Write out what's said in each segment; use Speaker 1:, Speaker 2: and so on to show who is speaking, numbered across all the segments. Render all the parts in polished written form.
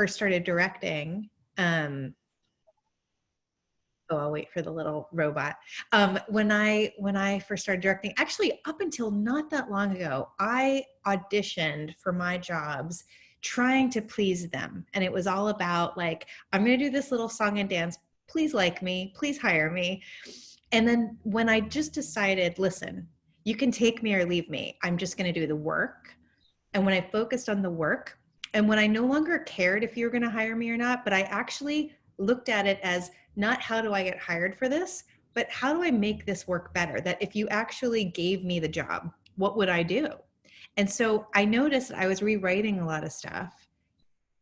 Speaker 1: first started directing, oh, I'll wait for the little robot. When I first started directing, actually up until not that long ago, I auditioned for my jobs trying to please them. And it was all about like, I'm going to do this little song and dance. Please like me, please hire me. And then when I just decided, listen, you can take me or leave me. I'm just going to do the work. And when I focused on the work, and when I no longer cared if you were going to hire me or not, but I actually looked at it as not how do I get hired for this, but how do I make this work better? That if you actually gave me the job, what would I do? And so I noticed I was rewriting a lot of stuff,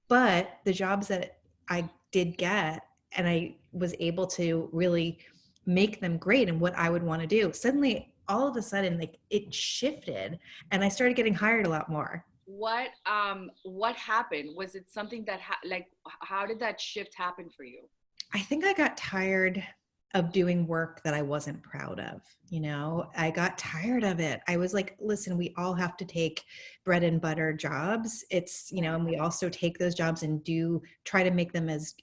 Speaker 1: but the jobs that I did get and I was able to really make them great and what I would want to do, suddenly all of a sudden like it shifted and I started getting hired a lot more.
Speaker 2: What happened? Was it something that like how did that shift happen for you?
Speaker 1: I think I got tired of doing work that I wasn't proud of. You know, I got tired of it. I was like, listen, we all have to take bread and butter jobs. It's, you know, and we also take those jobs and do try to make them as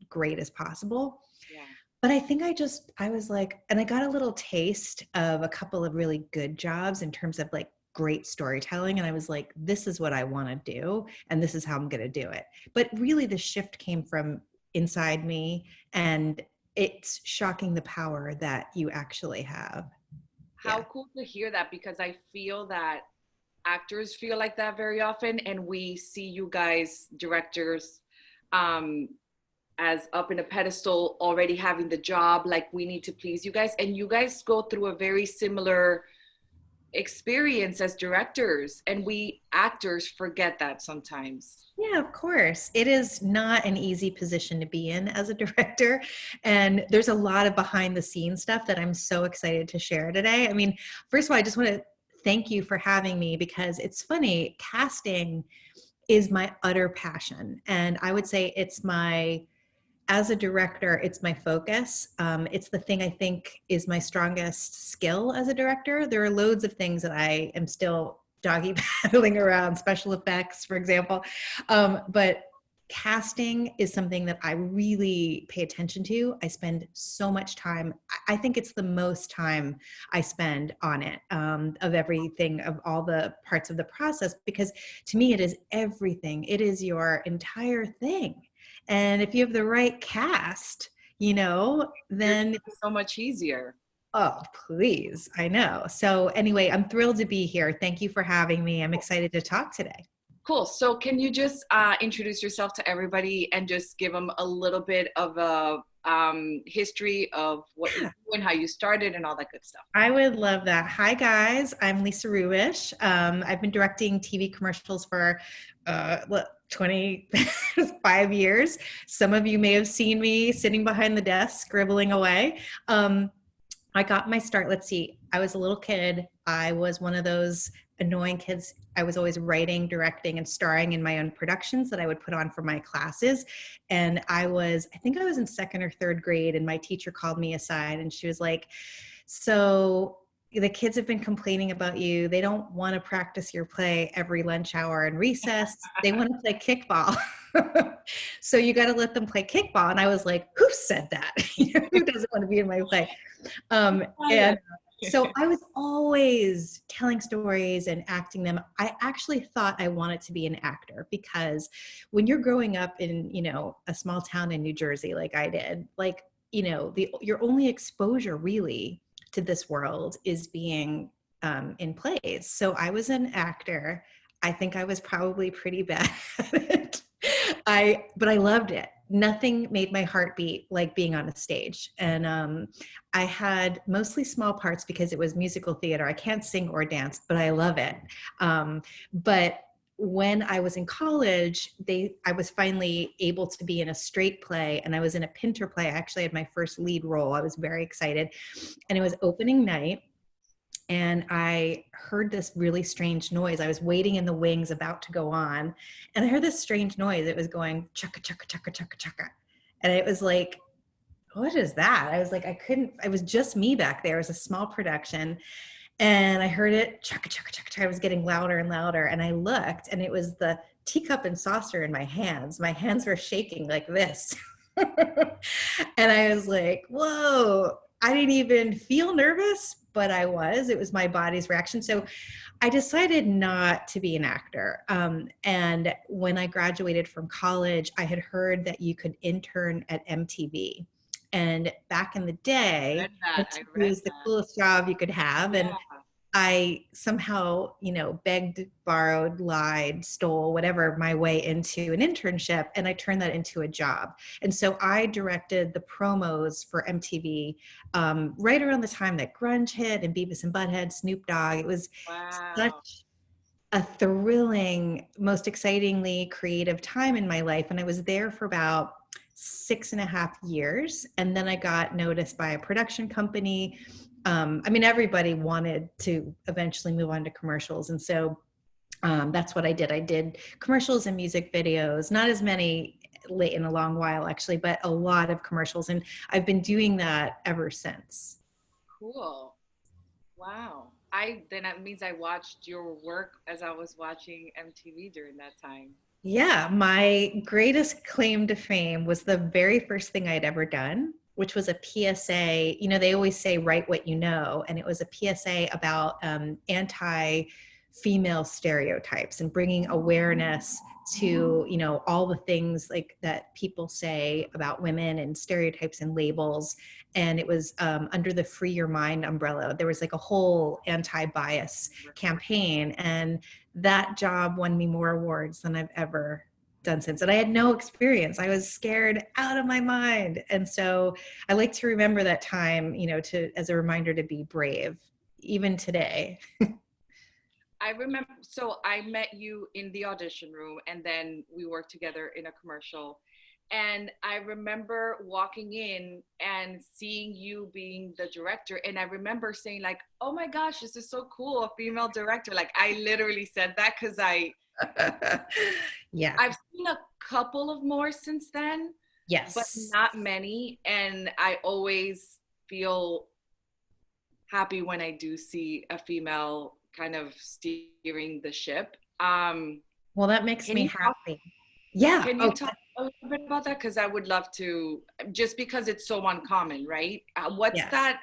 Speaker 1: great as possible.
Speaker 2: Yeah.
Speaker 1: But I think I was like, and I got a little taste of a couple of really good jobs in terms of like great storytelling. And I was like, this is what I want to do. And this is how I'm going to do it. But really the shift came from inside me, and it's shocking the power that you actually have.
Speaker 2: How
Speaker 1: Yeah.
Speaker 2: cool to hear that, because I feel that actors feel like that very often, and we see you guys directors um as up in a pedestal, already having the job, like we need to please you guys, and you guys go through a very similar experience as directors, and we actors forget that sometimes.
Speaker 1: Yeah, of course. It is not an easy position to be in as a director. And there's a lot of behind the scenes stuff that I'm so excited to share today. I mean, first of all, I just want to thank you for having me because it's funny, casting is my utter passion. And I would say as a director, it's my focus. It's the thing I think is my strongest skill as a director. There are loads of things that I am still doggy paddling around, special effects, for example. But casting is something that I really pay attention to. I spend so much time. I think it's the most time I spend on it, of everything, of all the parts of the process, because to me, it is everything. It is your entire thing. And if you have the right cast, you know, then
Speaker 2: So much easier.
Speaker 1: oh, please. I know. So anyway, I'm thrilled to be here. Thank you for having me. I'm excited to talk today.
Speaker 2: Cool. So can you just introduce yourself to everybody and just give them a little bit of a history of what you do and how you started and all that good stuff?
Speaker 1: I would love that. Hi, guys. I'm Lisa Rubisch. I've been directing TV commercials for 25 years. Some of you may have seen me sitting behind the desk, scribbling away. I got my start. Let's see. I was a little kid. I was one of those annoying kids. I was always writing, directing, and starring in my own productions that I would put on for my classes. And I think I was in second or third grade, and my teacher called me aside and she was like, so the kids have been complaining about you. They don't want to practice your play every lunch hour and recess. They want to play kickball. So you got to let them play kickball. And I was like, who said that? Who doesn't want to be in my play? And so I was always telling stories and acting them. I actually thought I wanted to be an actor because when you're growing up in, a small town in New Jersey, like I did, like, your only exposure really to this world is being in plays. So I was an actor. I think I was probably pretty bad at it. But I loved it. Nothing made my heart beat like being on a stage. And I had mostly small parts because it was musical theater. I can't sing or dance, but I love it. But when I was in college, I was finally able to be in a straight play, and I was in a Pinter play. I actually had my first lead role. I was very excited. And it was opening night. And I heard this really strange noise. I was waiting in the wings about to go on. And I heard this strange noise. It was going chugga, chugga, chugga, chugga, chugga. And it was like, what is that? I was like, it was just me back there. It was a small production. And I heard it chugga, chugga, chugga, chugga. I was getting louder and louder. And I looked, and it was the teacup and saucer in my hands. My hands were shaking like this. And I was like, whoa, I didn't even feel nervous, but I was. It was my body's reaction. So I decided not to be an actor. And when I graduated from college, I had heard that you could intern at MTV. And back in the day,
Speaker 2: I
Speaker 1: MTV
Speaker 2: read
Speaker 1: was the
Speaker 2: that.
Speaker 1: coolest job you could have. And
Speaker 2: Yeah.
Speaker 1: I somehow, begged, borrowed, lied, stole, whatever, my way into an internship, and I turned that into a job. And so I directed the promos for MTV right around the time that grunge hit and Beavis and Butthead, Snoop Dogg. It was
Speaker 2: Wow.
Speaker 1: such a thrilling, most excitingly creative time in my life. And I was there for about 6.5 years. And then I got noticed by a production company. I mean, everybody wanted to eventually move on to commercials. And so that's what I did. I did commercials and music videos, not as many late in a long while, actually, but a lot of commercials. And I've been doing that ever since.
Speaker 2: Cool. Wow. I then that means I watched your work as I was watching MTV during that time.
Speaker 1: Yeah, my greatest claim to fame was the very first thing I'd ever done, which was a PSA. They always say, write what you know. And it was a PSA about anti female stereotypes and bringing awareness to, all the things like that people say about women and stereotypes and labels. And it was under the Free Your Mind umbrella. There was like a whole anti-bias campaign. And that job won me more awards than I've ever done since. And I had no experience. I was scared out of my mind. And so I like to remember that time, as a reminder to be brave, even today.
Speaker 2: I remember, so I met you in the audition room and then we worked together in a commercial. And I remember walking in and seeing you being the director. And I remember saying like, oh my gosh, this is so cool, a female director. Like I literally said that because
Speaker 1: Yeah.
Speaker 2: I've seen a couple of more since then, but
Speaker 1: Yes.
Speaker 2: not many. And I always feel happy when I do see a female kind of steering the ship.
Speaker 1: Well, that makes
Speaker 2: Can
Speaker 1: me
Speaker 2: you talk,
Speaker 1: happy. Yeah.
Speaker 2: can you
Speaker 1: Oh,
Speaker 2: talk a little bit about that? Because I would love to, just because it's so uncommon, right? What's
Speaker 1: yes.
Speaker 2: that?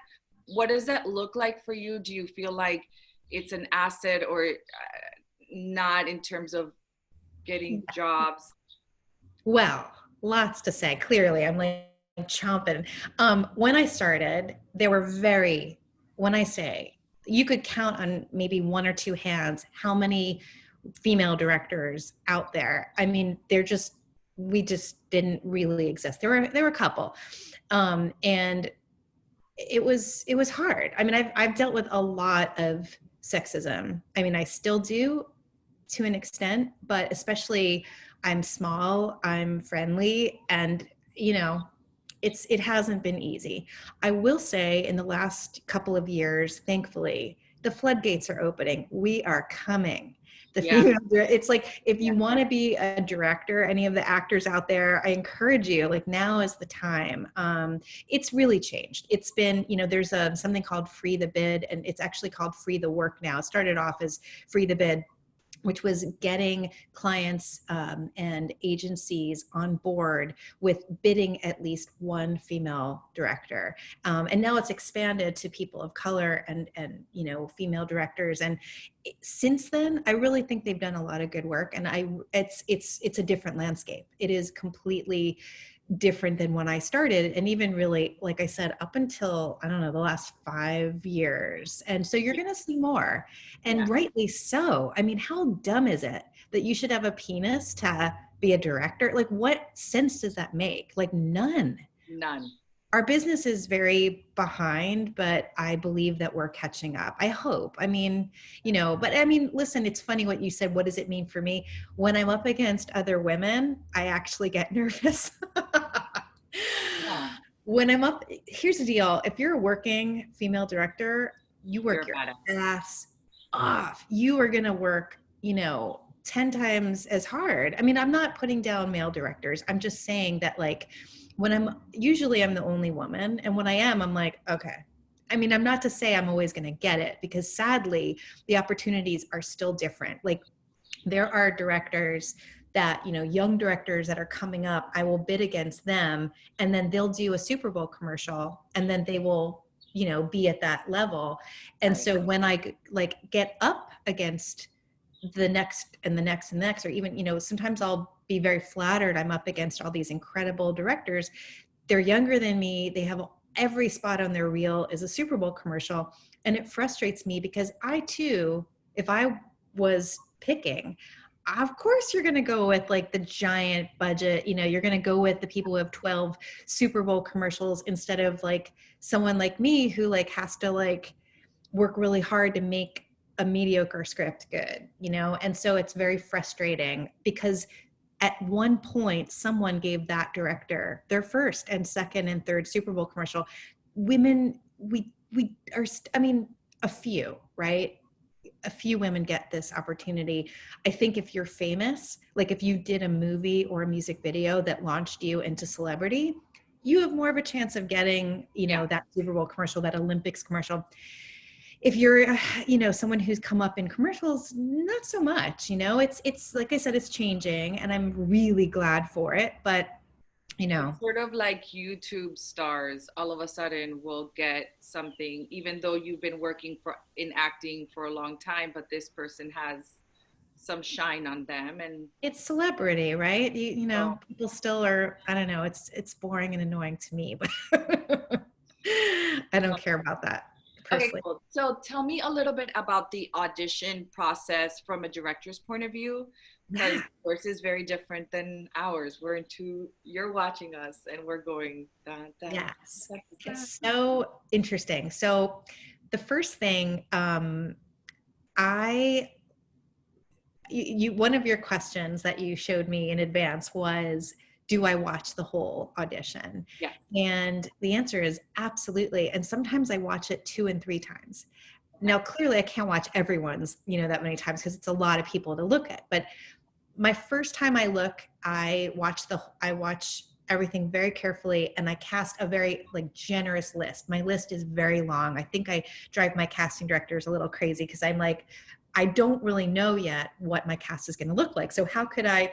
Speaker 2: What does that look like for you? Do you feel like it's an asset or not in terms of getting jobs?
Speaker 1: Well, lots to say. Clearly, I'm like chomping. When I started, there were when I say, you could count on maybe one or two hands how many female directors out there. I mean, we just didn't really exist. There were a couple. And it was hard. I mean, I've dealt with a lot of sexism. I mean, I still do to an extent, but especially I'm small, I'm friendly, and it hasn't been easy. I will say in the last couple of years, thankfully, the floodgates are opening. We are coming.
Speaker 2: Yeah,
Speaker 1: It's like if
Speaker 2: yeah,
Speaker 1: you want to be a director, any of the actors out there, I encourage you, like now is the time. It's really changed. It's been, there's something called Free the Bid, and it's actually called Free the Work now. It started off as Free the Bid, which was getting clients and agencies on board with bidding at least one female director. And now it's expanded to people of color and female directors. And since then, I really think they've done a lot of good work. And it's a different landscape. It is completely different than when I started, and even really, like I said, up until, I don't know, the last 5 years. And so you're going to see more,
Speaker 2: yeah,
Speaker 1: and rightly so. I mean, how dumb is it that you should have a penis to be a director? Like, what sense does that make? Like, none.
Speaker 2: none.
Speaker 1: Our business is very behind, but I believe that we're catching up. I hope. I mean, but I mean, listen, it's funny what you said. What does it mean for me? When I'm up against other women, I actually get nervous.
Speaker 2: Yeah,
Speaker 1: When I'm up, here's the deal. If you're a working female director, you
Speaker 2: you're
Speaker 1: work
Speaker 2: a
Speaker 1: your
Speaker 2: badass.
Speaker 1: ass off. You are going to work, 10 times as hard. I mean, I'm not putting down male directors. I'm just saying that, like, usually I'm the only woman. And when I am, I'm like, okay. I mean, I'm not to say I'm always going to get it, because sadly, the opportunities are still different. Like, there are directors that, you know, young directors that are coming up, I will bid against them, and then they'll do a Super Bowl commercial, and then they will, you know, be at that level. And
Speaker 2: Right.
Speaker 1: so when I like get up against the next and the next and the next, or even, you know, sometimes I'll be very flattered I'm up against all these incredible directors. They're younger than me. They have every spot on their reel is a Super Bowl commercial. And it frustrates me because I too, if I was picking, of course you're going to go with like the giant budget, you know, you're going to go with the people who have 12 Super Bowl commercials instead of like someone like me who like has to like work really hard to make a mediocre script good, you know? And so it's very frustrating because at one point someone gave that director their first and second and third Super Bowl commercial. Women, we are, I mean, a few, right? A few women get this opportunity. I think if you're famous, like if you did a movie or a music video that launched you into celebrity, you have more of a chance of getting, you know,
Speaker 2: Yeah.
Speaker 1: that Super Bowl commercial, that Olympics commercial. If you're, you know, someone who's come up in commercials, not so much, you know. It's like I said, it's changing and I'm really glad for it, but you know.
Speaker 2: It's sort of like YouTube stars all of a sudden will get something, even though you've been working for in acting for a long time, but this person has some shine on them. And
Speaker 1: It's celebrity, right? You
Speaker 2: so,
Speaker 1: know, people still are, I don't know, it's boring and annoying to me, but I don't care about that
Speaker 2: okay,
Speaker 1: personally.
Speaker 2: cool. So tell me a little bit about the audition process from a director's point of view, because
Speaker 1: Yeah.
Speaker 2: yours is very different than ours. You're watching us and we're going dun, dun,
Speaker 1: Yes.
Speaker 2: dun, dun,
Speaker 1: It's so interesting. So the first thing, I one of your questions that you showed me in advance was, do I watch the whole audition?
Speaker 2: yeah.
Speaker 1: And the answer is absolutely. And sometimes I watch it 2 and 3 times.
Speaker 2: Okay.
Speaker 1: Now clearly I can't watch everyone's, you know, that many times because it's a lot of people to look at. But my first time I look, I watch everything very carefully, and I cast a very like generous list. My list is very long. I think I drive my casting directors a little crazy because I'm like, I don't really know yet what my cast is going to look like. So how could I,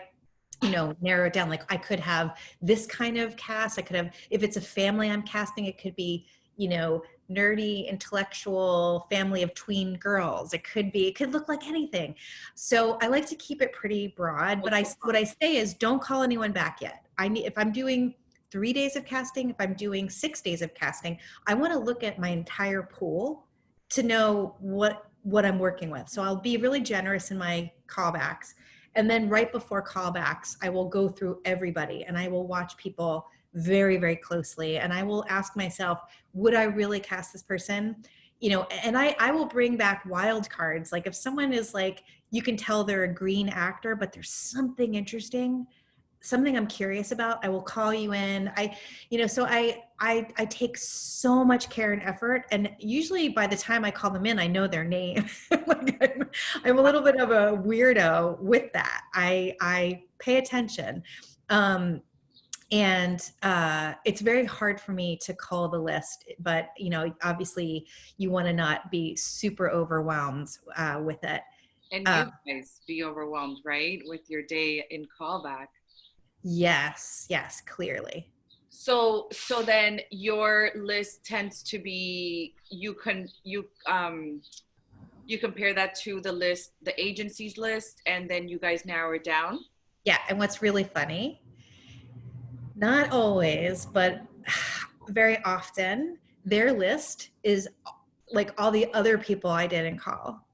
Speaker 1: you know, narrow it down? Like I could have this kind of cast. I could have, if it's a family I'm casting, it could be, you know, nerdy, intellectual family of tween girls. It could look like anything. So I like to keep it pretty broad, but what I say is don't call anyone back yet. If I'm doing 3 days of casting, if I'm doing 6 days of casting, I want to look at my entire pool to know what I'm working with. So I'll be really generous in my callbacks. And then right before callbacks, I will go through everybody and I will watch people very, very closely. And I will ask myself, would I really cast this person? You know, and I will bring back wild cards. Like if someone is like, you can tell they're a green actor, but there's something interesting, something I'm curious about, I will call you in. You know, so I take so much care and effort, and usually by the time I call them in, I know their name. Like I'm a little bit of a weirdo with that. I pay attention. And it's very hard for me to call the list, but you know, obviously you want to not be super overwhelmed with it.
Speaker 2: And
Speaker 1: Uh,
Speaker 2: you guys be overwhelmed, right? With your day in callback.
Speaker 1: yes, clearly.
Speaker 2: So then your list tends to be you compare that to the list, the agency's list, and then you guys narrow it down.
Speaker 1: Yeah, and what's really funny, not always, but very often, their list is like all the other people I didn't call.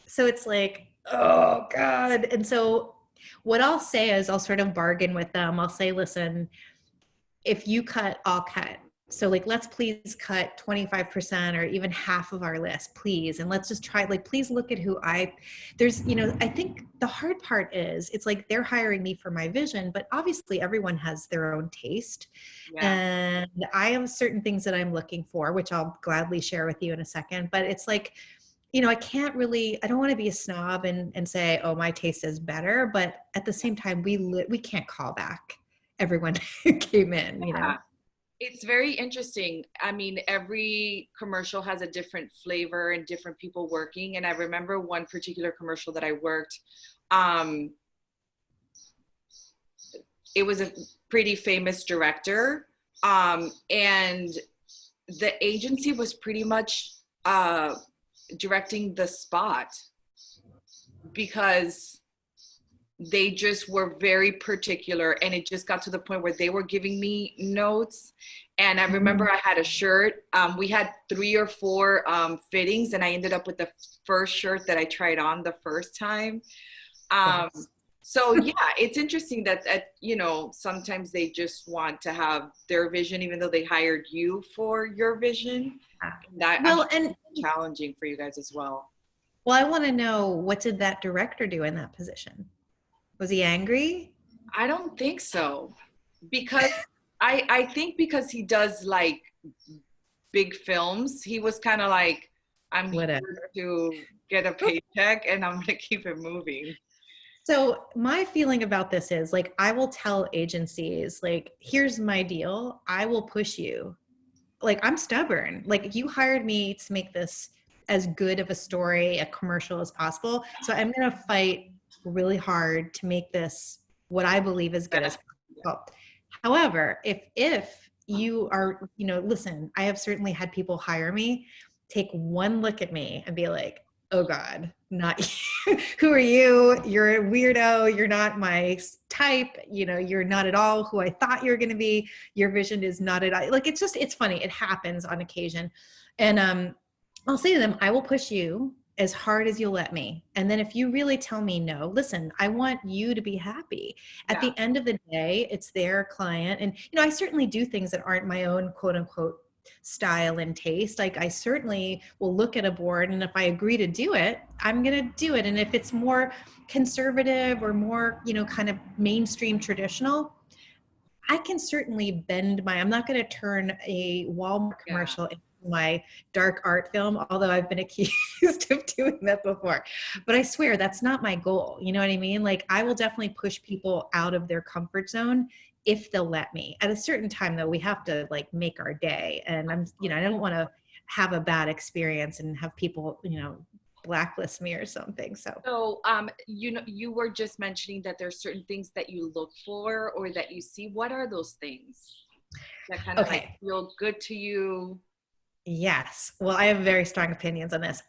Speaker 1: So it's like, oh God. And so what I'll say is I'll sort of bargain with them. I'll say, listen, if you cut, I'll cut. So like, let's please cut 25% or even half of our list, please. And let's just try, like, please look at there's, you know, I think the hard part is it's like they're hiring me for my vision, but obviously everyone has their own taste.
Speaker 2: Yeah.
Speaker 1: And I have certain things that I'm looking for, which I'll gladly share with you in a second. But it's like, you know, I don't want to be a snob and say, oh, my taste is better. But at the same time, we can't call back everyone who came in, you know?
Speaker 2: Yeah. It's very interesting. I mean, every commercial has a different flavor and different people working. And I remember one particular commercial that I worked. Um, it was a pretty famous director. And the agency was pretty much directing the spot because they just were very particular, and it just got to the point where they were giving me notes. And I remember I had a shirt. We had 3 or 4 fittings, and I ended up with the first shirt that I tried on the first time. So yeah, it's interesting that you know, sometimes they just want to have their vision, even though they hired you for your vision. That I'm
Speaker 1: Well,
Speaker 2: sure
Speaker 1: and
Speaker 2: it's challenging for you guys as well.
Speaker 1: well, I want to know, what did that director do in that position? Was he angry?
Speaker 2: I don't think so, because I think because he does like big films, he was kind of like, I'm
Speaker 1: Whatever.
Speaker 2: here to get a paycheck and I'm gonna keep it moving.
Speaker 1: So my feeling about this is, like, I will tell agencies, like, here's my deal. I will push you. Like, I'm stubborn. Like, you hired me to make this as good of a story, a commercial as possible. So I'm going to fight really hard to make this what I believe as good as possible. However, if you are, you know, listen, I have certainly had people hire me, take one look at me and be like, oh God, not you. Who are you? You're a weirdo. You're not my type. You know, you're not at all who I thought you were going to be. Your vision is not at all. Like, it's just, it's funny. It happens on occasion. And I'll say to them, I will push you as hard as you'll let me. And then if you really tell me no, listen, I want you to be happy. At the end of the day, it's their client. And, you know, I certainly do things that aren't my own quote unquote style and taste. Like, I certainly will look at a board, and if I agree to do it, I'm going to do it. And if it's more conservative or more, you know, kind of mainstream traditional, I can certainly bend I'm not going to turn a Walmart commercial into my dark art film, although I've been accused of doing that before. But I swear that's not my goal. You know what I mean? Like, I will definitely push people out of their comfort zone if they'll let me. At a certain time, though, we have to like make our day. And I'm, you know, I don't want to have a bad experience and have people, you know, blacklist me or something.
Speaker 2: So, you know, you were just mentioning that there's certain things that you look for or that you see. What are those things that kind of like feel good to you?
Speaker 1: Yes. Well, I have very strong opinions on this.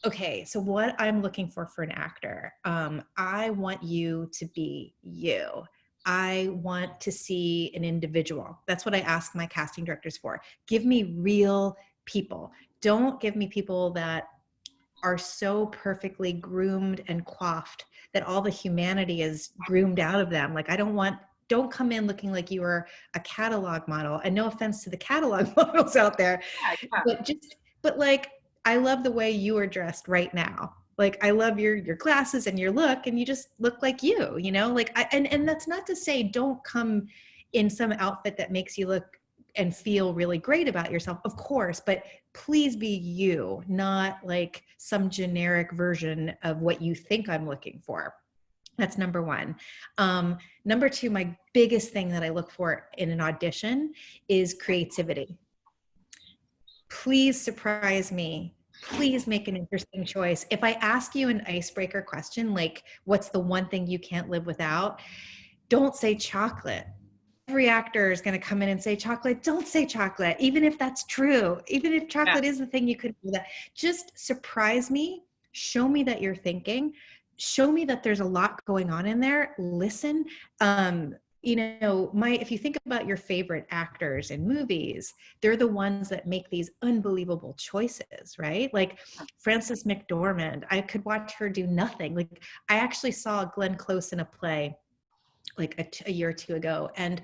Speaker 1: Okay, so what I'm looking for an actor, I want you to be you. I want to see an individual. That's what I ask my casting directors for. Give me real people. Don't give me people that are so perfectly groomed and coiffed that all the humanity is groomed out of them. Like, don't come in looking like you were a catalog model. And no offense to the catalog models out there, but like, I love the way you are dressed right now. Like, I love your glasses and your look, and you just look like you know, like, and that's not to say don't come in some outfit that makes you look and feel really great about yourself, of course, but please be you, not like some generic version of what you think I'm looking for. That's number one. Number two, my biggest thing that I look for in an audition is creativity. Please surprise me. Please make an interesting choice. If I ask you an icebreaker question, like, what's the one thing you can't live without? Don't say chocolate. Every actor is going to come in and say chocolate. Don't say chocolate, even if that's true. Even if chocolate is the thing you could do that. Just surprise me. Show me that you're thinking. Show me that there's a lot going on in there. Listen. You know, if you think about your favorite actors in movies, they're the ones that make these unbelievable choices, right? Like Frances McDormand, I could watch her do nothing. Like, I actually saw Glenn Close in a play like a year or two ago, and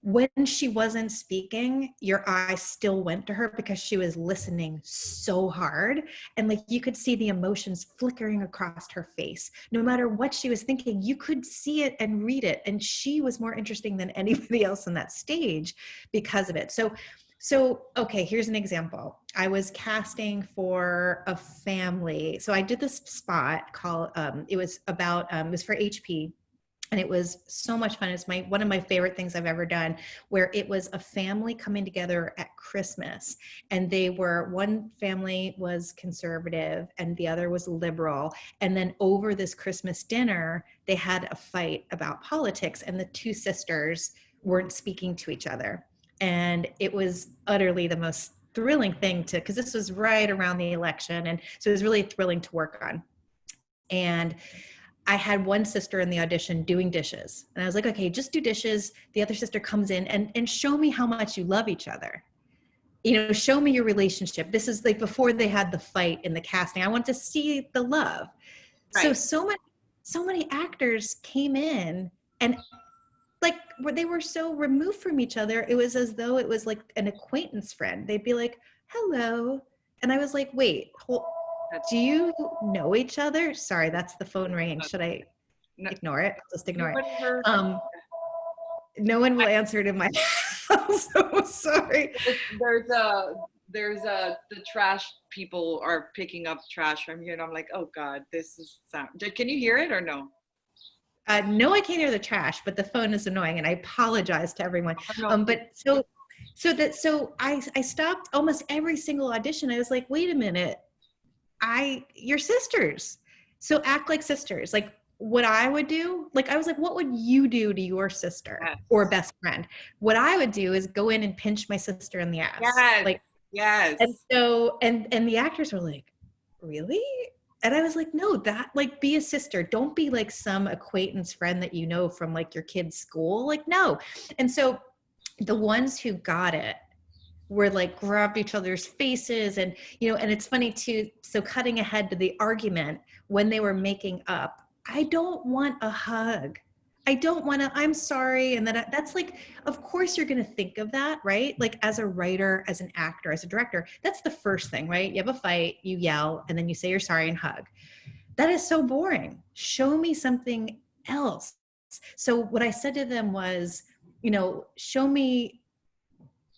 Speaker 1: when she wasn't speaking, your eyes still went to her because she was listening so hard, and like, you could see the emotions flickering across her face. No matter what she was thinking, you could see it and read it, and she was more interesting than anybody else on that stage because of it. So okay, here's an example. I was casting for a family. So I did this spot called it was for HP. And it was so much fun. It's one of my favorite things I've ever done, where it was a family coming together at Christmas, and one family was conservative and the other was liberal. And then over this Christmas dinner, they had a fight about politics, and the two sisters weren't speaking to each other. And it was utterly the most thrilling thing because this was right around the election. And so it was really thrilling to work on. And I had one sister in the audition doing dishes. And I was like, okay, just do dishes. The other sister comes in and show me how much you love each other. Show me your relationship. This is like before they had the fight in the casting. I want to see the love. Right. So many actors came in and like they were so removed from each other. It was as though it was like an acquaintance friend. They'd be like, hello. And I was like, wait, do you know each other? Sorry, that's the phone ringing. Should I ignore it? Just ignore it. No one will answer it in my house. So sorry.
Speaker 2: The trash people are picking up trash from here, and I'm like, oh God, this is sound. Can you hear it or no?
Speaker 1: No, I can't hear the trash, but the phone is annoying, and I apologize to everyone. But so I stopped almost every single audition. I was like, wait a minute, you're sisters, so act like sisters. Like what I would do, like I was like, what would you do to your sister or best friend? What I would do is go in and pinch my sister in the ass.
Speaker 2: Yes.
Speaker 1: Like,
Speaker 2: yes.
Speaker 1: And so, and the actors were like, really? And I was like, no, that like be a sister. Don't be like some acquaintance friend that you know from like your kid's school. Like, no. And so the ones who got it were like grabbed each other's faces and, and it's funny too. So cutting ahead to the argument when they were making up, I don't want a hug. I don't want to, I'm sorry. And that's like, of course you're going to think of that, right? Like as a writer, as an actor, as a director, that's the first thing, right? You have a fight, you yell, and then you say you're sorry and hug. That is so boring. Show me something else. So what I said to them was, show me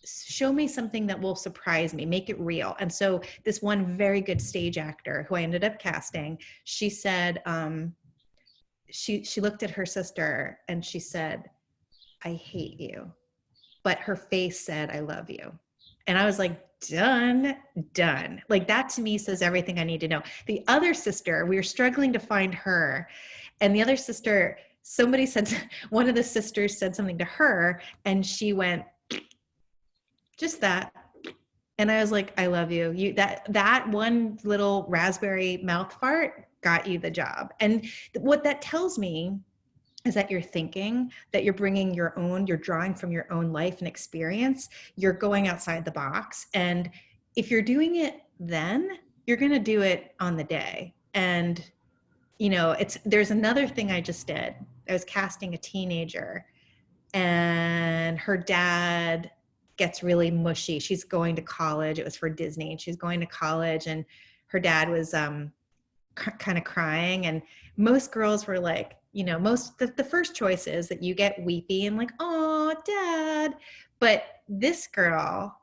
Speaker 1: something that will surprise me, make it real. And so this one very good stage actor who I ended up casting, she said, she looked at her sister and she said, I hate you. But her face said, I love you. And I was like, done. Like that to me says everything I need to know. The other sister, we were struggling to find her. And the other sister, one of the sisters said something to her and she went, just that. And I was like, I love you. That one little raspberry mouth fart got you the job. And what that tells me is that you're thinking, that you're bringing you're drawing from your own life and experience. You're going outside the box. And if you're doing it then, you're going to do it on the day. And, there's another thing I just did. I was casting a teenager and her dad gets really mushy. She's going to college. It was for Disney. And she's going to college and her dad was kind of crying. And most girls were like, the first choice is that you get weepy and like, oh, dad. But this girl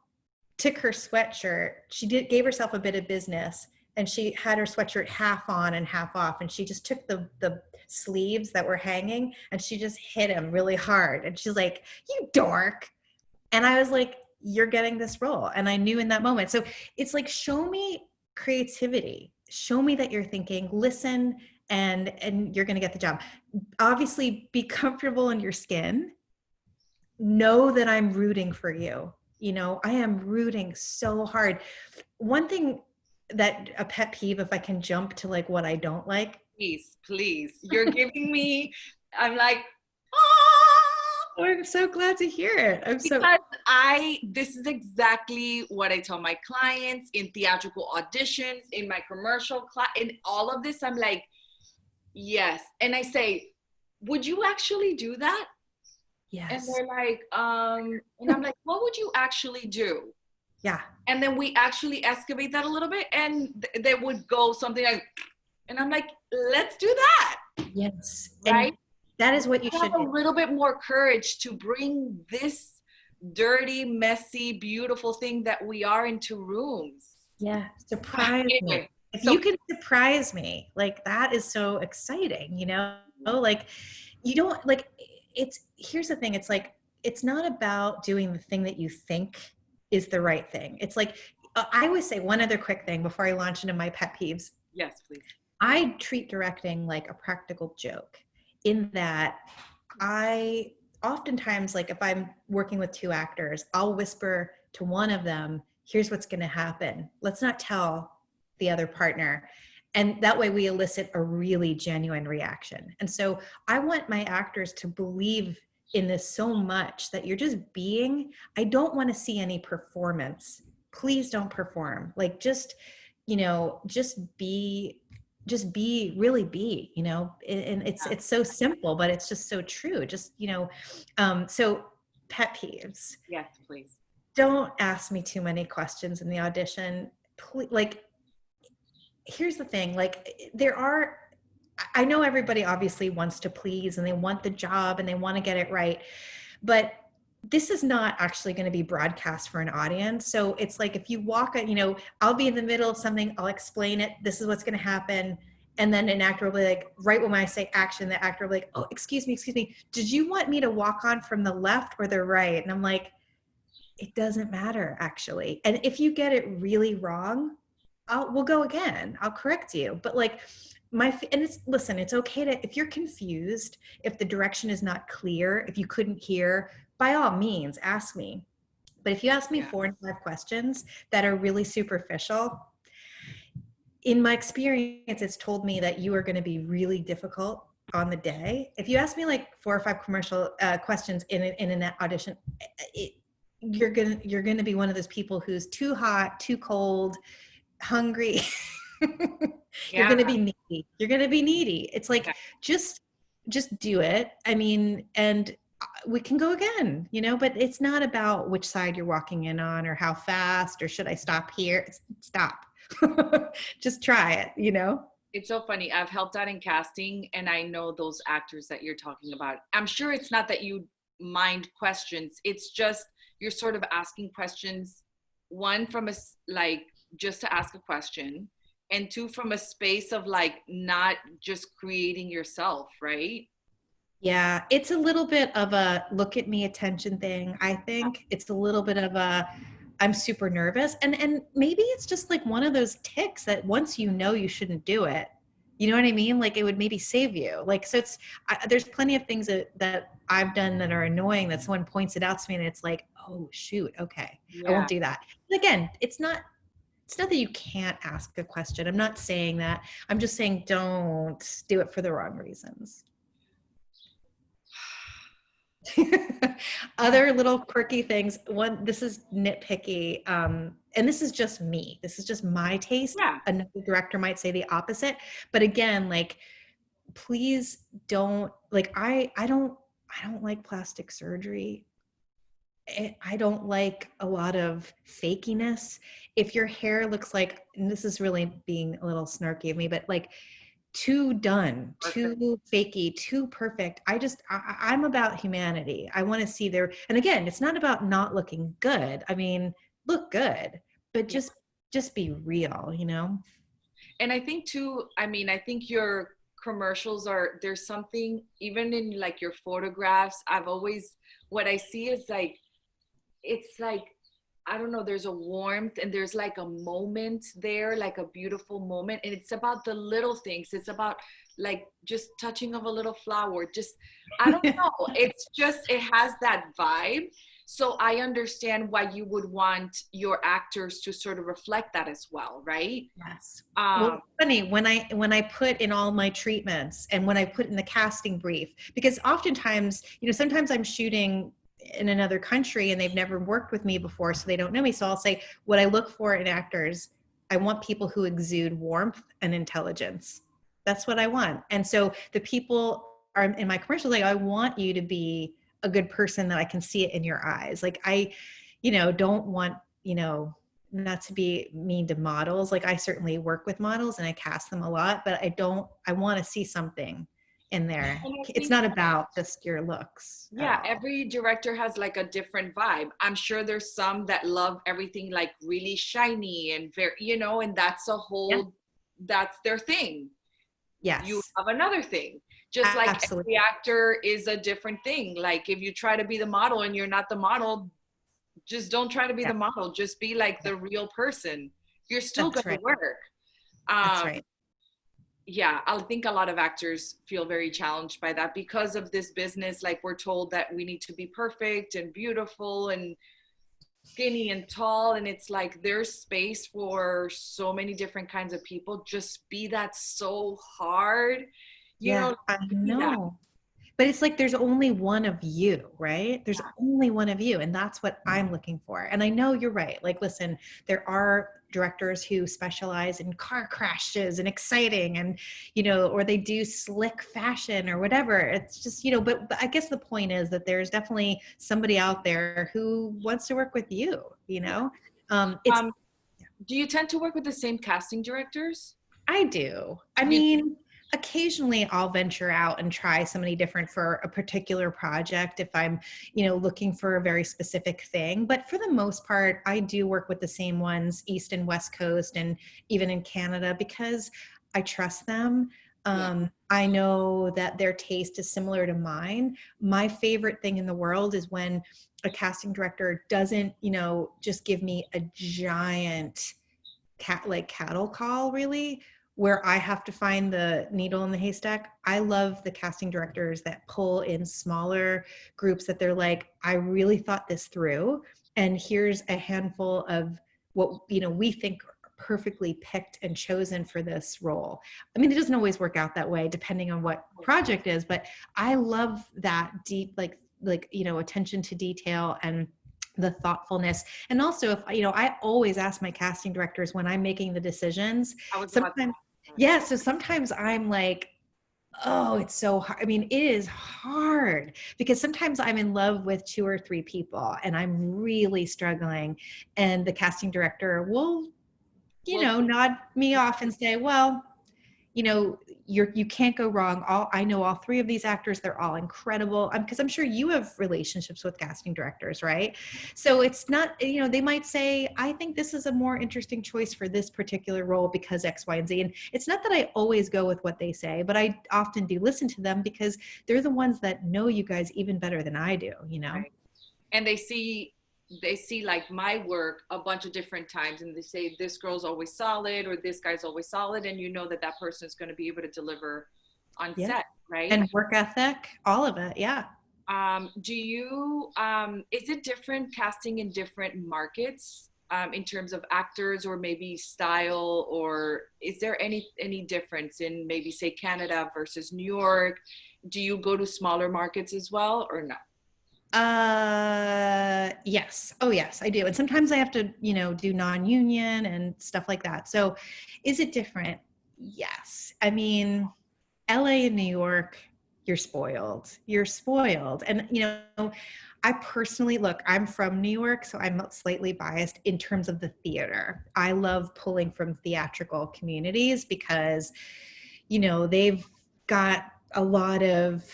Speaker 1: took her sweatshirt. She gave herself a bit of business and she had her sweatshirt half on and half off. And she just took the sleeves that were hanging and she just hit him really hard. And she's like, you dork. And I was like, you're getting this role. And I knew in that moment. So it's like, show me creativity. Show me that you're thinking, listen, and you're going to get the job. Obviously, be comfortable in your skin. Know that I'm rooting for you. I am rooting so hard. One thing that a pet peeve, if I can jump to like what I don't like.
Speaker 2: Please. You're giving me, I'm like,
Speaker 1: I'm so glad to hear it.
Speaker 2: This is exactly what I tell my clients in theatrical auditions, in my commercial class, in all of this. I'm like, yes. And I say, would you actually do that?
Speaker 1: Yes.
Speaker 2: And they're like, and I'm like, what would you actually do?
Speaker 1: Yeah.
Speaker 2: And then we actually excavate that a little bit and they would go something like, and I'm like, let's do that.
Speaker 1: Yes.
Speaker 2: Right.
Speaker 1: And that is what you should
Speaker 2: have a little bit more courage to bring this dirty, messy, beautiful thing that we are into rooms.
Speaker 1: Yeah. Surprise me. If you can surprise me, like that is so exciting, like, you don't like, here's the thing. It's like, it's not about doing the thing that you think is the right thing. It's like, I always say one other quick thing before I launch into my pet peeves.
Speaker 2: Yes, please.
Speaker 1: I treat directing like a practical joke, in that I oftentimes, like if I'm working with two actors, I'll whisper to one of them, here's what's going to happen. Let's not tell the other partner. And that way we elicit a really genuine reaction. And so I want my actors to believe in this so much that you're just being, I don't want to see any performance. Please don't perform. Like, just, really be, and it's so simple, but it's just so true. Just, so pet peeves.
Speaker 2: Yes, please.
Speaker 1: Don't ask me too many questions in the audition. Like, here's the thing, like, I know everybody obviously wants to please and they want the job and they want to get it right, but this is not actually going to be broadcast for an audience. So it's like, if you walk, I'll be in the middle of something, I'll explain it, this is what's going to happen. And then an actor will be like, right when I say action, the actor will be like, oh, excuse me, did you want me to walk on from the left or the right? And I'm like, it doesn't matter, actually. And if you get it really wrong, we'll go again. I'll correct you. But like, listen, it's okay to, if you're confused, if the direction is not clear, if you couldn't hear, by all means, ask me. But if you ask me 4 and 5 questions that are really superficial, in my experience, it's told me that you are going to be really difficult on the day. If you ask me like 4 or 5 commercial questions in an audition, you're gonna be one of those people who's too hot, too cold, hungry. You're gonna be needy. You're gonna be needy. It's like, just do it. I mean, and we can go again, but it's not about which side you're walking in on or how fast or should I stop here. Stop. Just try it.
Speaker 2: It's so funny. I've helped out in casting and I know those actors that you're talking about. I'm sure it's not that you mind questions. It's just you're sort of asking questions, one from a, like, just to ask a question, and 2 from a space of like not just creating yourself, right?
Speaker 1: Yeah, it's a little bit of a look at me attention thing. I think it's a little bit of a, I'm super nervous, and maybe it's just like one of those tics that once you shouldn't do it. You know what I mean? Like, it would maybe save you. Like, so there's plenty of things that I've done that are annoying that someone points it out to me and it's like, oh shoot, okay, I won't do that. But again, it's not that you can't ask a question. I'm not saying that. I'm just saying don't do it for the wrong reasons. Other little quirky things. One, this is nitpicky, and this is just me. This is just my taste. Another director might say the opposite. But again, like, please don't, like, I don't like plastic surgery. I don't like a lot of fakiness. If your hair looks like, and this is really being a little snarky of me, but like, too done, too fakey, too perfect. I'm about humanity. I want to see and again, it's not about not looking good. I mean, look good, but just be real,
Speaker 2: And I think too, I think your commercials there's something, even in like your photographs, what I see is like, it's like, I don't know, there's a warmth and there's like a moment there, like a beautiful moment. And it's about the little things. It's about like just touching of a little flower. Just, I don't know. It's just, it has that vibe. So I understand why you would want your actors to sort of reflect that as well, right?
Speaker 1: Yes. Well, funny, when I put in all my treatments and when I put in the casting brief, because oftentimes, sometimes I'm shooting in another country and they've never worked with me before, so they don't know me. So I'll say, what I look for in actors, I want people who exude warmth and intelligence. That's what I want. And so the people are in my commercials, like, I want you to be a good person, that I can see it in your eyes. Like, I, don't want, not to be mean to models. Like, I certainly work with models and I cast them a lot, but I want to see something in there. It's not about just your looks.
Speaker 2: Yeah, every director has like a different vibe. I'm sure there's some that love everything like really shiny and very, and that's a whole, that's their thing.
Speaker 1: Yes.
Speaker 2: You have another thing. Just like every
Speaker 1: Absolutely.
Speaker 2: actor is a different thing. Like if you try to be the model and you're not the model, just don't try to be
Speaker 1: Yeah,
Speaker 2: the model. Just be like
Speaker 1: yeah,
Speaker 2: the real person. You're still
Speaker 1: that's
Speaker 2: going to
Speaker 1: right.
Speaker 2: work.
Speaker 1: That's
Speaker 2: Um,
Speaker 1: right.
Speaker 2: yeah, I think a lot of actors feel very challenged by that because of this business. Like we're told that we need to be perfect and beautiful and skinny and tall. And it's like there's space for so many different kinds of people. Just be that so hard, you
Speaker 1: Yeah,
Speaker 2: know,
Speaker 1: I
Speaker 2: be that.
Speaker 1: know. But it's like there's only one of you, right? There's only one of you. And that's what I'm looking for. And I know you're right. Like, listen, there are directors who specialize in car crashes and exciting and, or they do slick fashion or whatever. It's just, but I guess the point is that there's definitely somebody out there who wants to work with you, you
Speaker 2: Yeah.
Speaker 1: know? It's,
Speaker 2: Um, do you tend to work with the same casting directors?
Speaker 1: I do. I
Speaker 2: You
Speaker 1: mean, occasionally I'll venture out and try somebody different for a particular project if I'm, looking for a very specific thing. But for the most part, I do work with the same ones, East and West Coast, and even in Canada, because I trust them.
Speaker 2: yeah.
Speaker 1: I know that their taste is similar to mine. My favorite thing in the world is when a casting director doesn't, just give me a giant cattle call, really, where I have to find the needle in the haystack. I love the casting directors that pull in smaller groups that they're like, I really thought this through, and here's a handful of what we think are perfectly picked and chosen for this role. I mean, it doesn't always work out that way depending on what project is, but I love that deep, attention to detail and the thoughtfulness. And also, if I always ask my casting directors when I'm making the decisions.
Speaker 2: I was about
Speaker 1: Sometimes, yeah, so sometimes I'm like, oh, it's so hard. I mean, it is hard because sometimes I'm in love with two or three people and I'm really struggling, and the casting director will,
Speaker 2: well,
Speaker 1: nod me off and say, well, you know, you can't go wrong. I know all three of these actors, they're all incredible. Because I'm sure you have relationships with casting directors, right? So it's not, they might say, I think this is a more interesting choice for this particular role because X, Y, and Z. And it's not that I always go with what they say, but I often do listen to them because they're the ones that know you guys even better than I do.
Speaker 2: right. And they see like my work a bunch of different times and they say this girl's always solid or this guy's always solid, and you know that that person is going to be able to deliver on
Speaker 1: Yeah.
Speaker 2: set, right?
Speaker 1: And work ethic, all of it. Yeah.
Speaker 2: Do you is it different casting in different markets, in terms of actors or maybe style, or is there any difference in maybe say Canada versus New York? Do you go to smaller markets as well or not?
Speaker 1: Yes. Oh, yes, I do. And sometimes I have to, do non-union and stuff like that. So is it different? Yes. I mean, LA and New York, you're spoiled. You're spoiled. And, I personally, look, I'm from New York, so I'm slightly biased in terms of the theater. I love pulling from theatrical communities because, they've got a lot of,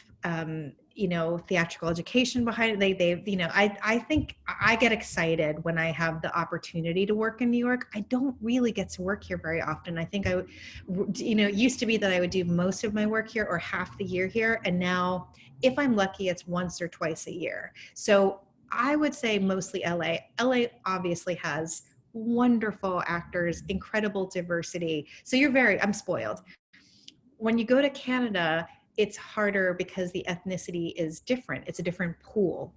Speaker 1: theatrical education behind it. They've, I think I get excited when I have the opportunity to work in New York. I don't really get to work here very often. I think it used to be that I would do most of my work here or half the year here. And now if I'm lucky, it's once or twice a year. So I would say mostly LA. LA obviously has wonderful actors, incredible diversity. So I'm spoiled. When you go to Canada, it's harder because the ethnicity is different. It's a different pool.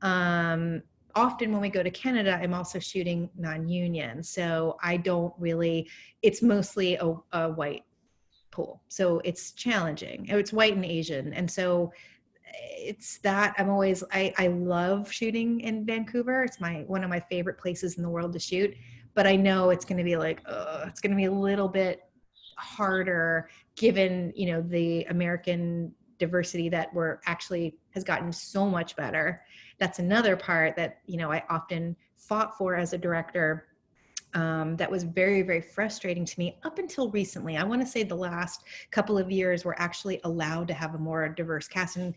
Speaker 1: Often when we go to Canada, I'm also shooting non-union. So I don't really, it's mostly a white pool. So it's challenging. It's white and Asian. And so it's that I love shooting in Vancouver. It's one of my favorite places in the world to shoot. But I know it's going to be like, it's going to be a little bit harder given the American diversity that we're actually has gotten so much better. That's another part that I often fought for as a director. That was very, very frustrating to me up until recently. I want to say the last couple of years we're actually allowed to have a more diverse cast, and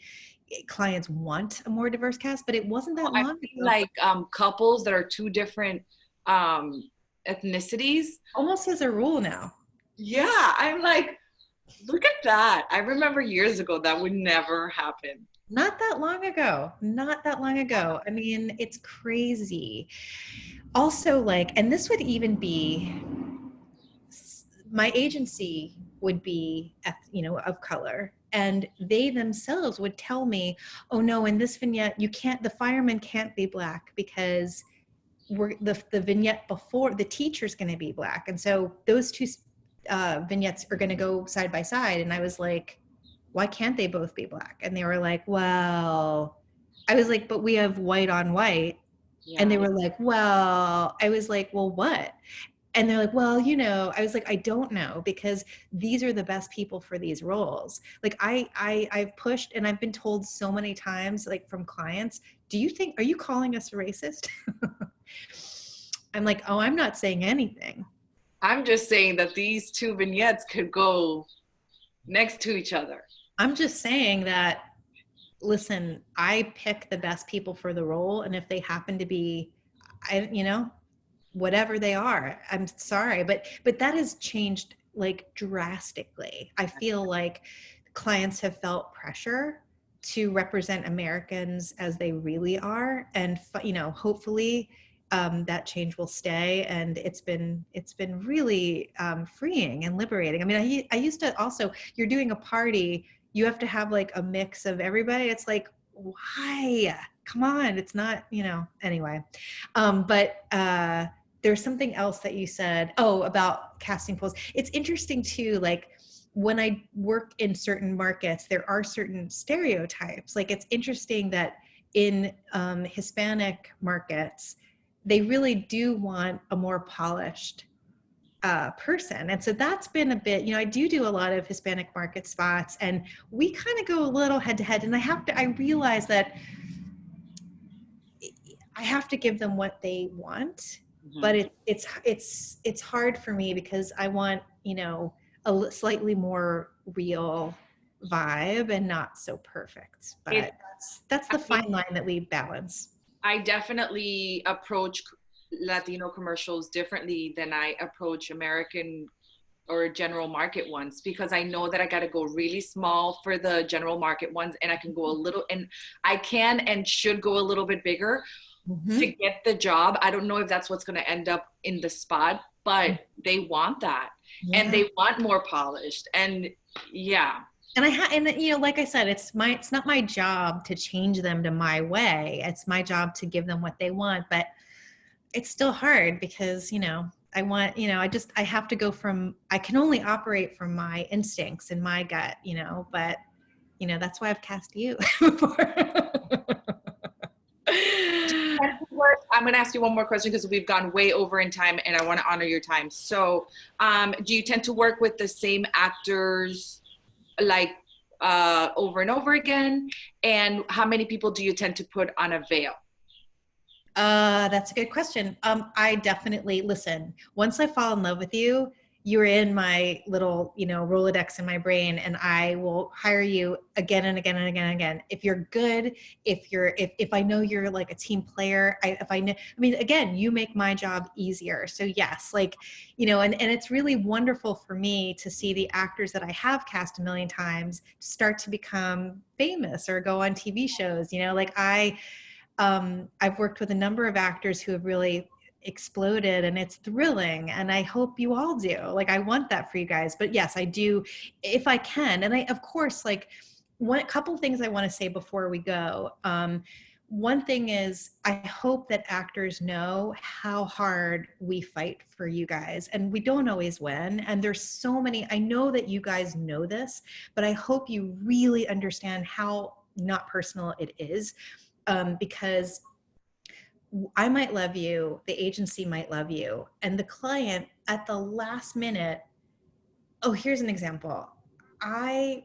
Speaker 1: clients want a more diverse cast, but it wasn't that
Speaker 2: I've
Speaker 1: long
Speaker 2: seen
Speaker 1: ago.
Speaker 2: like couples that are two different um, ethnicities.
Speaker 1: Almost as a rule now.
Speaker 2: Yeah, I'm like, Look at that. I remember years ago that would never happen.
Speaker 1: Not that long ago. Not that long ago. I mean, it's crazy. Also, like, and this would even be my agency would be, of color. And they themselves would tell me, oh no, in this vignette, you can't, the fireman can't be Black because the vignette before the teacher's going to be Black. And so those two vignettes are going to go side by side. And I was like, why can't they both be Black? And they were like, well, I was like, but we have white on white. And
Speaker 2: Yeah.
Speaker 1: they were like, well, I was like, well, what? And they're like, well, I was like, I don't know, because these are the best people for these roles. Like I've pushed, and I've been told so many times, like from clients, are you calling us racist? I'm like, oh, I'm not saying anything.
Speaker 2: I'm just saying that these two vignettes could go next to each other.
Speaker 1: I'm just saying that, listen, I pick the best people for the role. And if they happen to be, whatever they are, I'm sorry, but that has changed like drastically. I feel like clients have felt pressure to represent Americans as they really are, and hopefully that change will stay. And it's been really freeing and liberating. I mean, I used to also, you're doing a party, you have to have like a mix of everybody. It's like, why? Come on, it's not, anyway. But there's something else that you said, about casting polls. It's interesting too, like when I work in certain markets, there are certain stereotypes. Like it's interesting that in Hispanic markets, they really do want a more polished person. And so that's been a bit, I do a lot of Hispanic market spots, and we kind of go a little head to head. And I realize that I have to give them what they want, but
Speaker 2: Mhm.
Speaker 1: it's hard for me because I want, a slightly more real vibe and not so perfect.
Speaker 2: It,
Speaker 1: But that's
Speaker 2: I
Speaker 1: the
Speaker 2: mean,
Speaker 1: fine line that we balance.
Speaker 2: I definitely approach Latino commercials differently than I approach American or general market ones, because I know that I got to go really small for the general market ones, and I can go a little, and I can and should go a little bit bigger to
Speaker 1: Mm-hmm.
Speaker 2: get the job. I don't know if that's what's going to end up in the spot, but they want that, and
Speaker 1: Yeah.
Speaker 2: they want more polished. And yeah,
Speaker 1: And like I said, it's not my job to change them to my way. It's my job to give them what they want, but it's still hard because, I want, I have to go from, I can only operate from my instincts and my gut, but that's why I've cast you before.
Speaker 2: I'm going to ask you one more question because we've gone way over in time, and I want to honor your time. So, do you tend to work with the same actors like over and over again? And how many people do you tend to put on a veil?
Speaker 1: That's a good question. I definitely listen. Once I fall in love with you, you're in my little, Rolodex in my brain, and I will hire you again and again and again and again. If you're good, if I know you're like a team player, if I know, I mean, again, you make my job easier. So yes, like, and it's really wonderful for me to see the actors that I have cast a million times start to become famous or go on TV shows. Like I've worked with a number of actors who have really exploded, and it's thrilling, and I hope you all do. Like I want that for you guys. But yes, I do if I can. And I, of course, like one couple things I want to say before we go. One thing is, I hope that actors know how hard we fight for you guys, and we don't always win. And there's so many, I know that you guys know this, but I hope you really understand how not personal it is, because I might love you, the agency might love you, and the client at the last minute. Oh, here's an example. I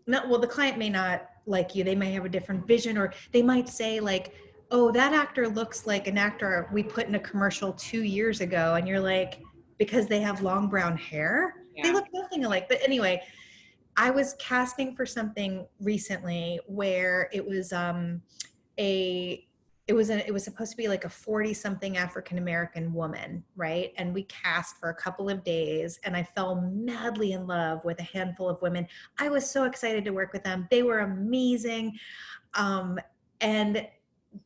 Speaker 1: not well, the client may not like you. They may have a different vision, or they might say like, "Oh, that actor looks like an actor we put in a commercial 2 years ago," and you're like, because they have long brown hair, they
Speaker 2: Yeah.
Speaker 1: look nothing alike. But anyway, I was casting for something recently where it was a it was supposed to be like a 40 something African American woman, right? And we cast for a couple of days, and I fell madly in love with a handful of women. I was so excited to work with them. They were amazing. And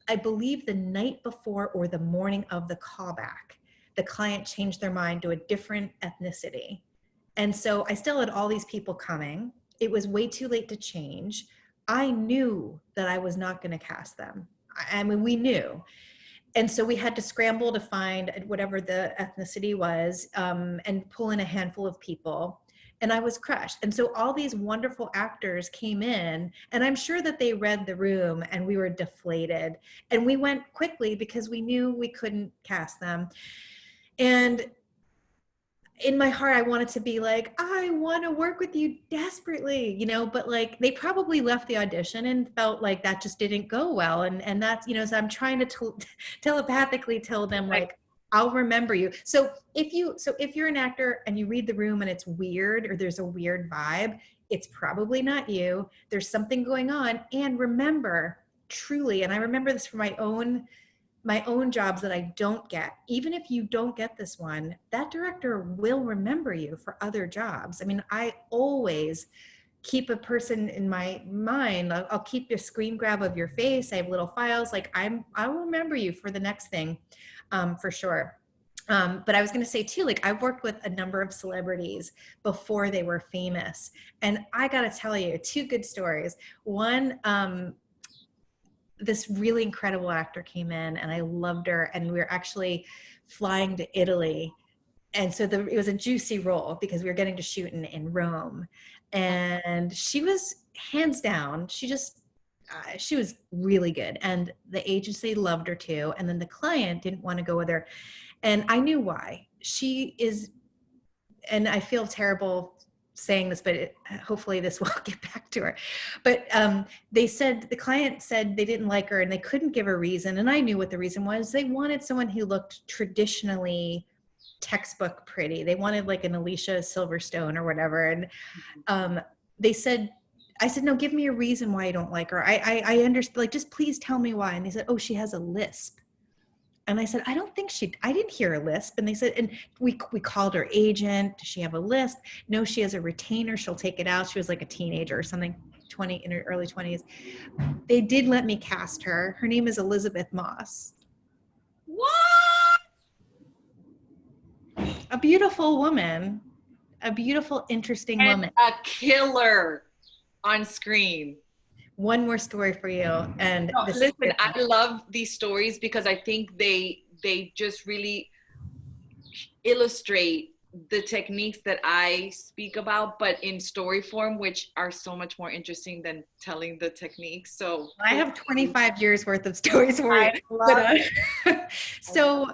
Speaker 1: I believe the night before or the morning of the callback, the client changed their mind to a different ethnicity. And so I still had all these people coming. It was way too late to change. I knew that I was not going to cast them. I mean, we knew. And so we had to scramble to find whatever the ethnicity was, and pull in a handful of people. And I was crushed. And so all these wonderful actors came in, and I'm sure that they read the room, and we were deflated. And we went quickly because we knew we couldn't cast them. And in my heart, I wanted to be like, I want to work with you desperately, you know, but like they probably left the audition and felt like that just didn't go well. And that's, you know, so I'm trying to telepathically tell them like, I'll remember you. So if you're an actor and you read the room and it's weird, or there's a weird vibe, it's probably not you. There's something going on. And remember, truly, and I remember this from my own jobs that I don't get, even if you don't get this one, that director will remember you for other jobs. I mean, I always keep a person in my mind. I'll keep a screen grab of your face. I have little files. Like I'll remember you for the next thing, for sure. But I was going to say too, like I've worked with a number of celebrities before they were famous. And I got to tell you, two good stories. One, this really incredible actor came in, and I loved her, and we were actually flying to Italy. And so it was a juicy role because we were getting to shoot in Rome. And she was hands down, she was really good. And the agency loved her too. And then the client didn't want to go with her. And I knew why. She is, and I feel terrible saying this, but hopefully this will get back to her. But the client said they didn't like her and they couldn't give a reason. And I knew what the reason was. They wanted someone who looked traditionally textbook pretty. They wanted like an Alicia Silverstone or whatever. And I said, no, give me a reason why you don't like her. I understand, like, just please tell me why. And they said, oh, she has a lisp. And I said, I didn't hear a lisp. And they said, and we called her agent. Does she have a lisp? No, she has a retainer. She'll take it out. She was like a teenager or something, in her early 20s. They did let me cast her. Her name is Elizabeth Moss.
Speaker 2: What?
Speaker 1: A beautiful woman, a beautiful, interesting woman.
Speaker 2: A killer on screen.
Speaker 1: One more story for you. And
Speaker 2: listen, I love these stories because I think they just really illustrate the techniques that I speak about, but in story form, which are so much more interesting than telling the techniques. So
Speaker 1: I have 25 years worth of stories for you. So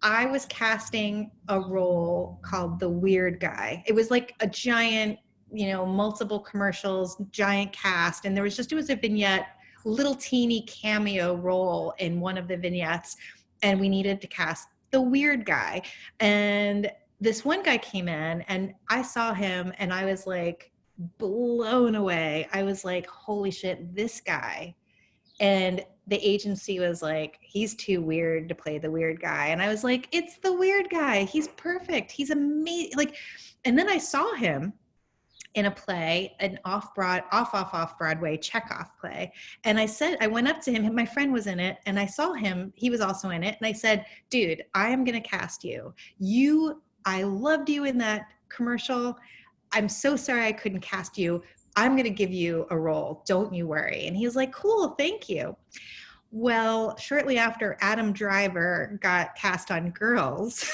Speaker 1: I was casting a role called The Weird Guy. It was like a giant, multiple commercials, giant cast. And it was a vignette, little teeny cameo role in one of the vignettes. And we needed to cast the weird guy. And this one guy came in and I saw him and I was like blown away. I was like, holy shit, this guy. And the agency was like, he's too weird to play the weird guy. And I was like, it's the weird guy. He's perfect. He's amazing. And then I saw him in a play, an off Broadway Chekhov play. And I went up to him, and my friend was in it, and I saw him, he was also in it. And I said, dude, I am going to cast you. I loved you in that commercial. I'm so sorry I couldn't cast you. I'm going to give you a role. Don't you worry. And he was like, cool, thank you. Well, shortly after, Adam Driver got cast on Girls.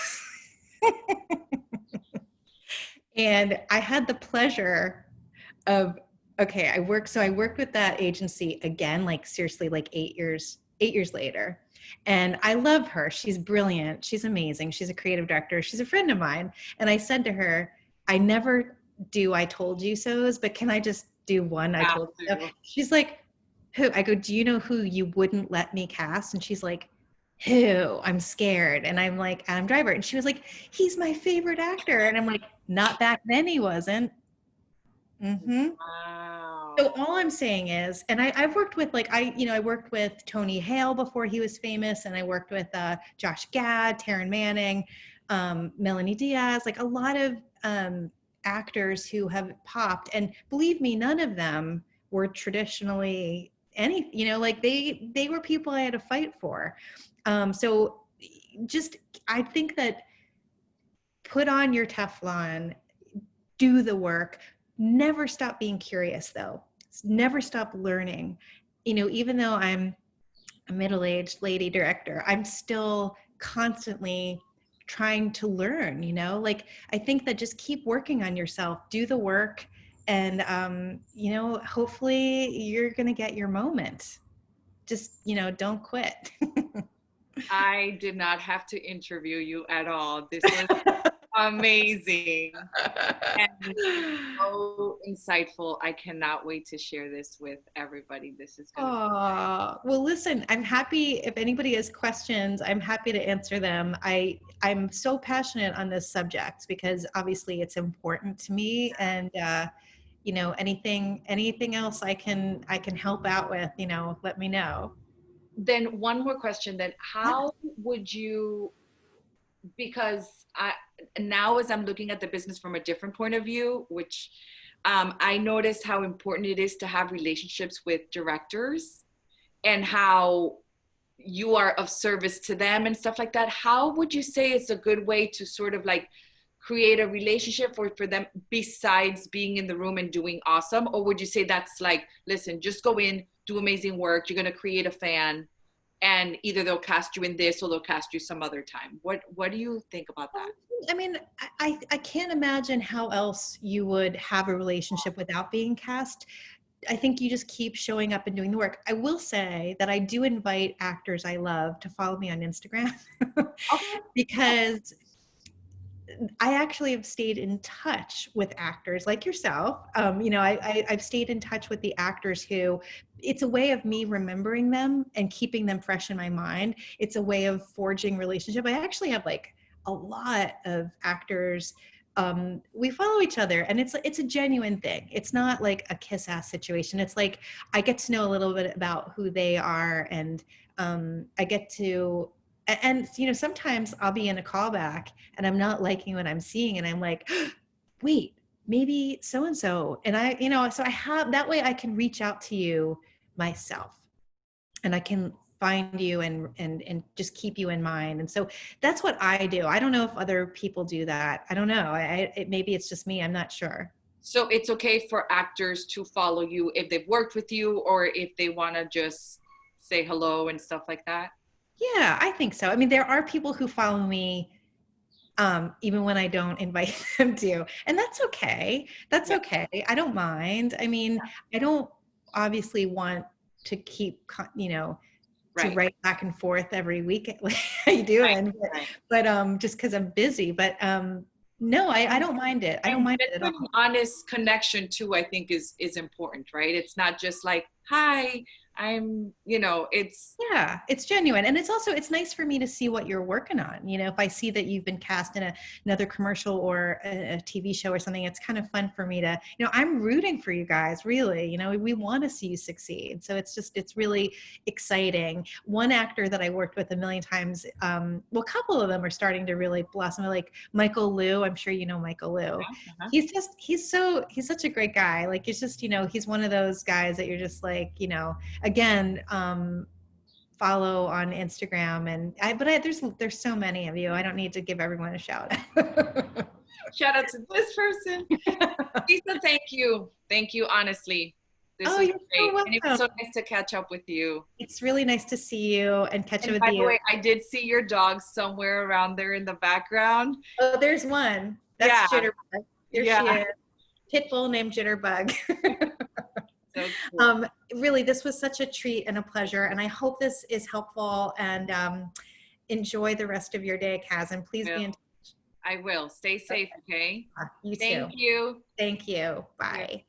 Speaker 1: And I had the pleasure of, I worked with that agency again, seriously, 8 years later. And I love her. She's brilliant. She's amazing. She's a creative director. She's a friend of mine. And I said to her, I never do I told you so's, but can I just do one I told you so? She's like, who? I go, do you know who you wouldn't let me cast? And she's like, who? I'm scared. And I'm like, Adam Driver. And she was like, he's my favorite actor. And I'm like, not back then he wasn't. Mm-hmm.
Speaker 2: Wow.
Speaker 1: So all I'm saying is, and I've worked with like, I worked with Tony Hale before he was famous, and I worked with Josh Gad, Taryn Manning, Melanie Diaz, like a lot of actors who have popped. And believe me, none of them were traditionally like they were people I had to fight for. So just, I think that put on your Teflon, do the work. Never stop being curious, though. Never stop learning. Even though I'm a middle-aged lady director, I'm still constantly trying to learn, like I think that just keep working on yourself, do the work, and hopefully you're going to get your moment. Just, don't quit.
Speaker 2: I did not have to interview you at all. This was amazing and so insightful. I cannot wait to share this with everybody. This is going to
Speaker 1: Oh, well, listen, I'm happy if anybody has questions, I'm happy to answer them. I'm so passionate on this subject because obviously it's important to me, and anything else I can help out with, let me know.
Speaker 2: Then one more question then.
Speaker 1: Yeah.
Speaker 2: How would you, because now as I'm looking at the business from a different point of view, which I noticed how important it is to have relationships with directors and how you are of service to them and stuff like that. How would you say it's a good way to sort of like create a relationship for them besides being in the room and doing awesome? Or would you say that's like, listen, just go in, do amazing work, you're going to create a fan, and either they'll cast you in this or they'll cast you some other time? What do you think about that?
Speaker 1: I mean, I can't imagine how else you would have a relationship without being cast. I think you just keep showing up and doing the work. I will say that I do invite actors I love to follow me on Instagram
Speaker 2: Okay.
Speaker 1: because I actually have stayed in touch with actors like yourself. I've stayed in touch with the actors who, it's a way of me remembering them and keeping them fresh in my mind. It's a way of forging relationship. I actually have like a lot of actors. We follow each other, and it's a genuine thing. It's not like a kiss ass situation. It's like I get to know a little bit about who they are, and I get to, and sometimes I'll be in a callback and I'm not liking what I'm seeing, and I'm like, wait, maybe so and so, and so I have that way I can reach out to you myself, and I can find you and just keep you in mind. And so that's what I do. I don't know if other people do that. I don't know. Maybe it's just me. I'm not sure.
Speaker 2: So it's okay for actors to follow you if they've worked with you or if they want to just say hello and stuff like that?
Speaker 1: Yeah, I think so. I mean, there are people who follow me even when I don't invite them to, and that's okay. That's
Speaker 2: Yeah.
Speaker 1: okay. I don't mind. I mean, I don't obviously want to keep, to
Speaker 2: Right.
Speaker 1: write back and forth every week like I do,
Speaker 2: Right.
Speaker 1: and
Speaker 2: Right.
Speaker 1: just because I'm busy. But no, I don't mind it. I don't
Speaker 2: And
Speaker 1: mind it at
Speaker 2: genuine,
Speaker 1: all.
Speaker 2: honest connection too, I think is important, right? It's not just like, hi, I'm, it's
Speaker 1: Yeah, it's genuine. And it's nice for me to see what you're working on. If I see that you've been cast in another commercial or a TV show or something, it's kind of fun for me to, I'm rooting for you guys, really. We want to see you succeed. So it's really exciting. One actor that I worked with a million times, well, a couple of them are starting to really blossom, like Michael Liu. I'm sure you know Michael Liu.
Speaker 2: uh-huh.
Speaker 1: He's such a great guy. Like, it's just, he's one of those guys that you're just like, again, follow on Instagram, and there's so many of you. I don't need to give everyone a shout out.
Speaker 2: Shout out to this person. Lisa, thank you. Thank you, honestly. This
Speaker 1: Oh,
Speaker 2: was
Speaker 1: you're
Speaker 2: great.
Speaker 1: so
Speaker 2: And it was so
Speaker 1: welcome.
Speaker 2: nice to catch up with you.
Speaker 1: It's really nice to see you and catch up
Speaker 2: And
Speaker 1: with
Speaker 2: by the
Speaker 1: you.
Speaker 2: way, I did see your dog somewhere around there in the background.
Speaker 1: Oh, there's one.
Speaker 2: Yeah,
Speaker 1: That's Jitterbug. There she
Speaker 2: yeah.
Speaker 1: is. Pit bull named Jitterbug.
Speaker 2: So cool.
Speaker 1: Really, this was such a treat and a pleasure, and I hope this is helpful, and enjoy the rest of your day, Kaz, and please be in touch.
Speaker 2: I will. Stay safe, okay?
Speaker 1: You
Speaker 2: Thank
Speaker 1: too.
Speaker 2: you.
Speaker 1: Thank you.
Speaker 2: Yeah.
Speaker 1: Bye.